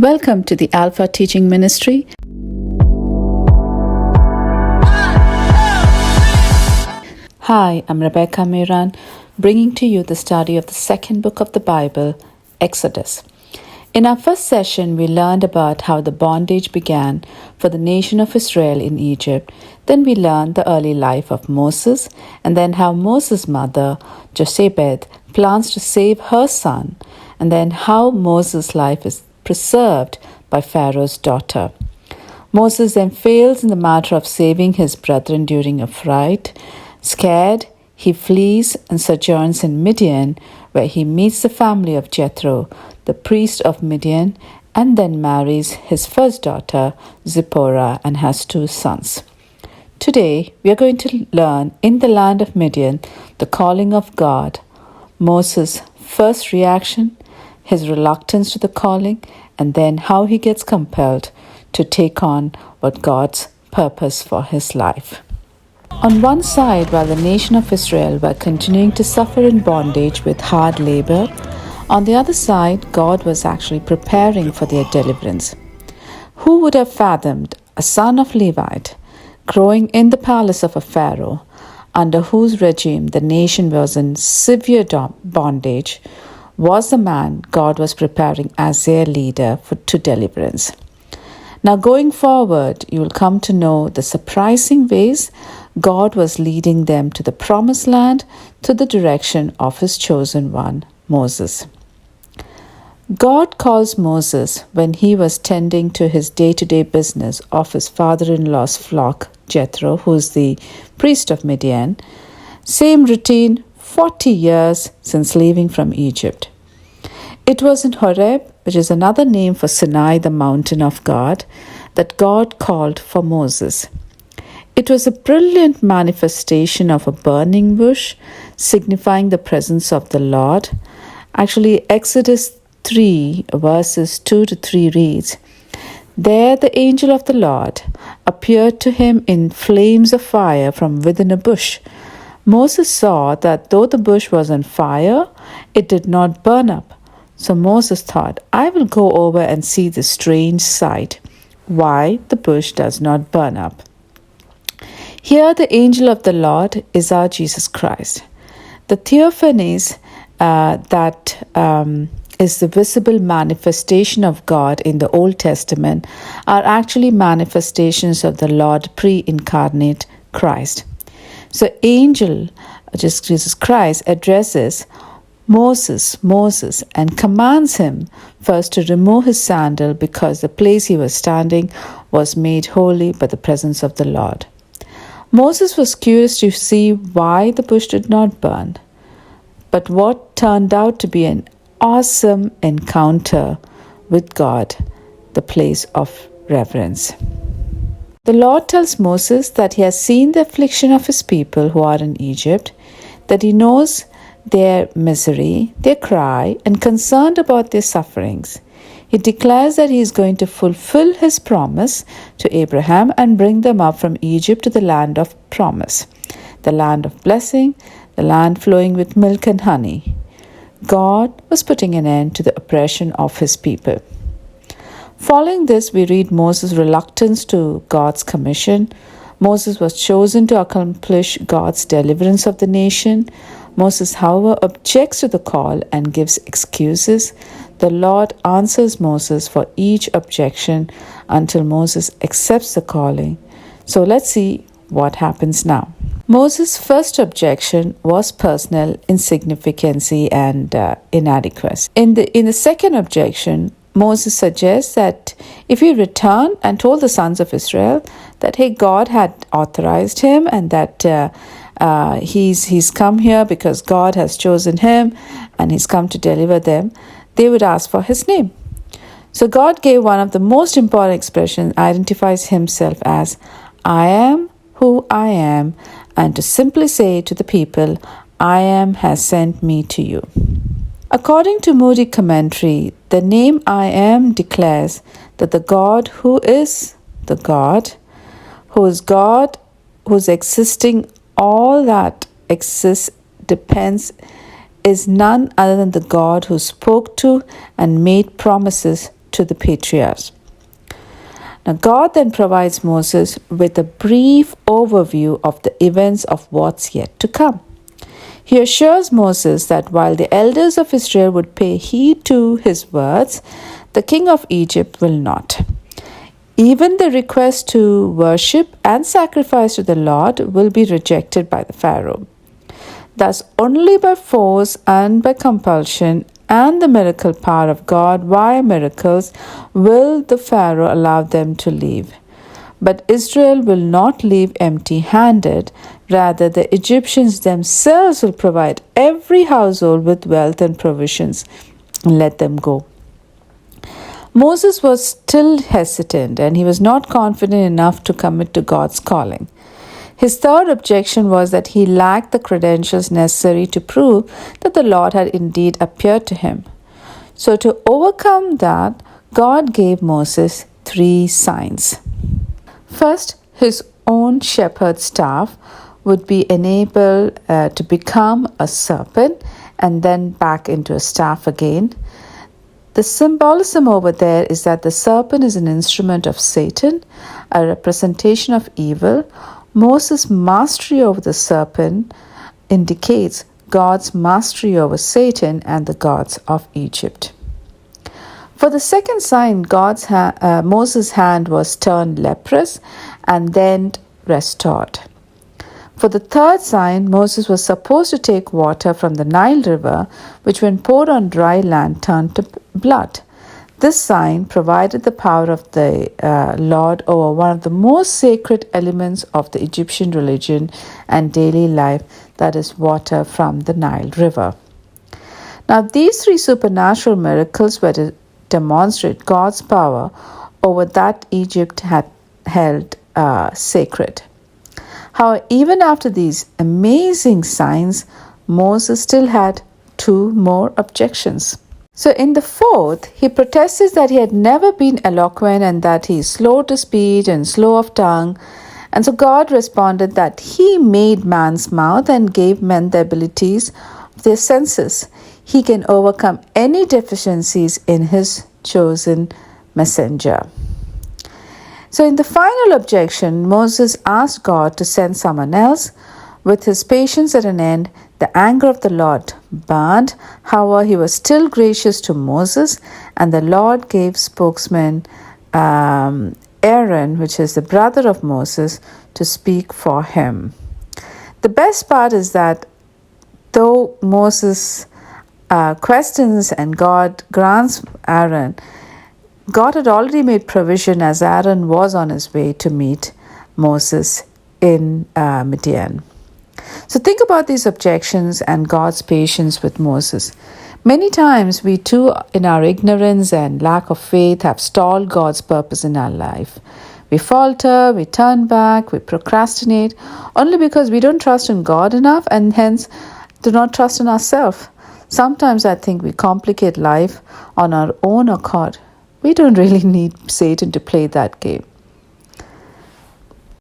Welcome to the Alpha Teaching Ministry. Hi, I'm Rebekkah Meran, bringing to you the study of the second book of the Bible, Exodus. In our first session, we learned about how the bondage began for the nation of Israel in Egypt. Then we learned the early life of Moses, and then how Moses' mother, Jochebed, plans to save her son, and then how Moses' life is preserved by Pharaoh's daughter. Moses then fails in the matter of saving his brethren during a fright. Scared, he flees and sojourns in Midian, where he meets the family of Jethro, the priest of Midian, and then marries his first daughter, Zipporah, and has 2 sons. Today, we are going to learn in the land of Midian the calling of God, Moses' first reaction, his reluctance to the calling, and then how he gets compelled to take on what God's purpose for his life. On one side, while the nation of Israel were continuing to suffer in bondage with hard labor, on the other side, God was actually preparing for their deliverance. Who would have fathomed a son of Levite growing in the palace of a Pharaoh, under whose regime the nation was in severe bondage, was the man God was preparing as their leader to deliverance. Now going forward, you will come to know the surprising ways God was leading them to the promised land, to the direction of his chosen one, Moses. God calls Moses when he was tending to his day-to-day business of his father-in-law's flock, Jethro, who is the priest of Midian. Same routine, 40 years since leaving from Egypt. It was in Horeb, which is another name for Sinai, the mountain of God, that God called for Moses. It was a brilliant manifestation of a burning bush, signifying the presence of the Lord. Actually, Exodus 3, verses 2 to 3 reads, "There the angel of the Lord appeared to him in flames of fire from within a bush. Moses saw that though the bush was on fire, it did not burn up. So Moses thought, I will go over and see this strange sight, why the bush does not burn up." Here the angel of the Lord is our Jesus Christ. The theophanies that is the visible manifestation of God in the Old Testament are actually manifestations of the Lord pre-incarnate Christ. So angel, Jesus Christ, addresses Moses, and commands him first to remove his sandal because the place he was standing was made holy by the presence of the Lord. Moses was curious to see why the bush did not burn, but what turned out to be an awesome encounter with God, the place of reverence. The Lord tells Moses that he has seen the affliction of his people who are in Egypt, that he knows their misery, their cry, and concerned about their sufferings. He declares that he is going to fulfill his promise to Abraham and bring them up from Egypt to the land of promise, the land of blessing, the land flowing with milk and honey. God was putting an end to the oppression of his people. Following this, we read Moses' reluctance to God's commission. Moses was chosen to accomplish God's deliverance of the nation. Moses, however, objects to the call and gives excuses. The Lord answers Moses for each objection until Moses accepts the calling. So let's see what happens now. Moses' first objection was personal insignificancy and inadequacy. In the second objection, Moses suggests that if he returned and told the sons of Israel that, hey, God had authorized him and that he's come here because God has chosen him and he's come to deliver them, they would ask for his name. So God gave one of the most important expressions, identifies himself as, I am who I am, and to simply say to the people, I am has sent me to you. According to Moody commentary, the name I am declares that the God who is the God, who's existing, all that exists, depends, is none other than the God who spoke to and made promises to the patriarchs. Now, God then provides Moses with a brief overview of the events of what's yet to come. He assures Moses that while the elders of Israel would pay heed to his words, the king of Egypt will not. Even the request to worship and sacrifice to the Lord will be rejected by the Pharaoh. Thus, only by force and by compulsion and the miracle power of God via miracles will the Pharaoh allow them to leave. But Israel will not leave empty-handed. Rather, the Egyptians themselves will provide every household with wealth and provisions and let them go. Moses was still hesitant, and he was not confident enough to commit to God's calling. His third objection was that he lacked the credentials necessary to prove that the Lord had indeed appeared to him. So to overcome that, God gave Moses 3 signs. First, his own shepherd's staff would be enabled to become a serpent and then back into a staff again. The symbolism over there is that the serpent is an instrument of Satan, a representation of evil. Moses' mastery over the serpent indicates God's mastery over Satan and the gods of Egypt. For the second sign, Moses' hand was turned leprous and then restored. For the third sign, Moses was supposed to take water from the Nile River, which when poured on dry land turned to blood. This sign provided the power of the Lord over one of the most sacred elements of the Egyptian religion and daily life, that is, water from the Nile River. Now, these 3 supernatural miracles were to demonstrate God's power over that Egypt had held sacred. However, even after these amazing signs, Moses still had 2 more objections. So in the fourth, he protested that he had never been eloquent and that he is slow to speech and slow of tongue. And so God responded that he made man's mouth and gave men the abilities of their senses. He can overcome any deficiencies in his chosen messenger. So in the final objection, Moses asked God to send someone else. With his patience at an end, the anger of the Lord burned. However, he was still gracious to Moses, and the Lord gave spokesman Aaron, which is the brother of Moses, to speak for him. The best part is that though Moses questions and God grants Aaron, God had already made provision as Aaron was on his way to meet Moses in Midian. So think about these objections and God's patience with Moses. Many times we too, in our ignorance and lack of faith, have stalled God's purpose in our life. We falter, we turn back, we procrastinate, only because we don't trust in God enough and hence do not trust in ourselves. Sometimes I think we complicate life on our own accord. We don't really need Satan to play that game.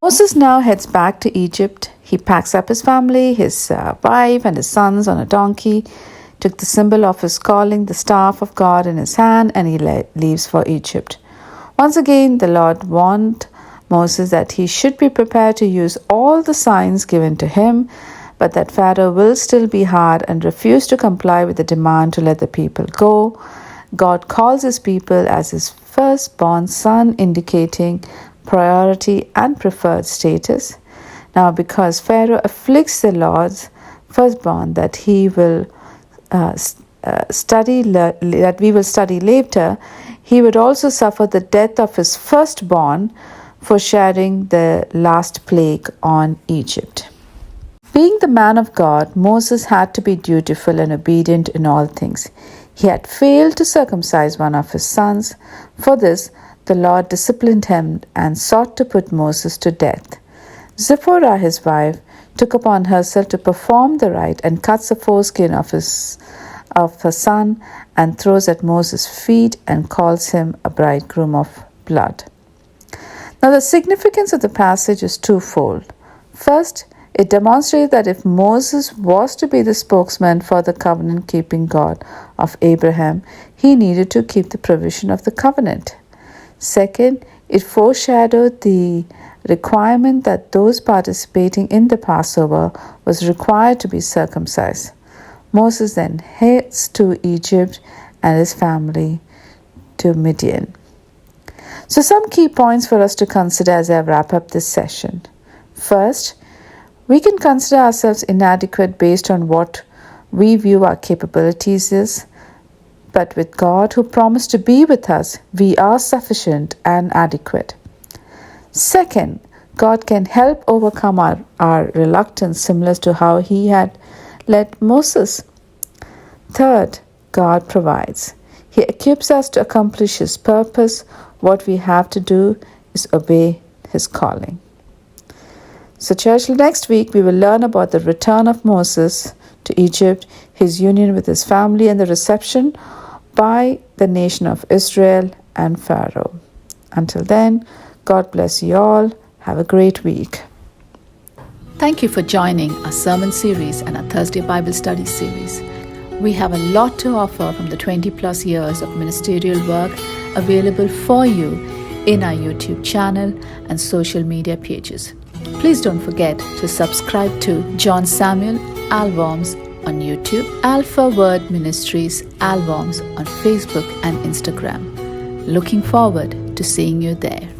Moses now heads back to Egypt. He packs up his family, his wife and his sons on a donkey, took the symbol of his calling, the staff of God in his hand, and he leaves for Egypt. Once again, the Lord warned Moses that he should be prepared to use all the signs given to him, but that Pharaoh will still be hard and refuse to comply with the demand to let the people go. God calls his people as his firstborn son, indicating priority and preferred status. Now, because Pharaoh afflicts the Lord's firstborn that we will study later, he would also suffer the death of his firstborn for sharing the last plague on Egypt. Being the man of God, Moses had to be dutiful and obedient in all things. He had failed to circumcise one of his sons. For this, the Lord disciplined him and sought to put Moses to death. Zipporah, his wife, took upon herself to perform the rite and cuts the foreskin of her son and throws at Moses' feet and calls him a bridegroom of blood. Now, the significance of the passage is twofold. First, It demonstrated that if Moses was to be the spokesman for the covenant-keeping God of Abraham, he needed to keep the provision of the covenant. Second, it foreshadowed the requirement that those participating in the Passover was required to be circumcised. Moses then heads to Egypt and his family to Midian. So some key points for us to consider as I wrap up this session. First, we can consider ourselves inadequate based on what we view our capabilities is, but with God who promised to be with us, we are sufficient and adequate. Second, God can help overcome our reluctance, similar to how he had led Moses. Third, God provides. He equips us to accomplish his purpose. What we have to do is obey his calling. So church, next week we will learn about the return of Moses to Egypt, his union with his family, and the reception by the nation of Israel and Pharaoh. Until then, God bless you all. Have a great week. Thank you for joining our sermon series and our Thursday Bible study series. We have a lot to offer from the 20 plus years of ministerial work available for you in our YouTube channel and social media pages. Please don't forget to subscribe to John Samuel Alwoms on YouTube, Alpha Word Ministries Alwoms on Facebook and Instagram. Looking forward to seeing you there.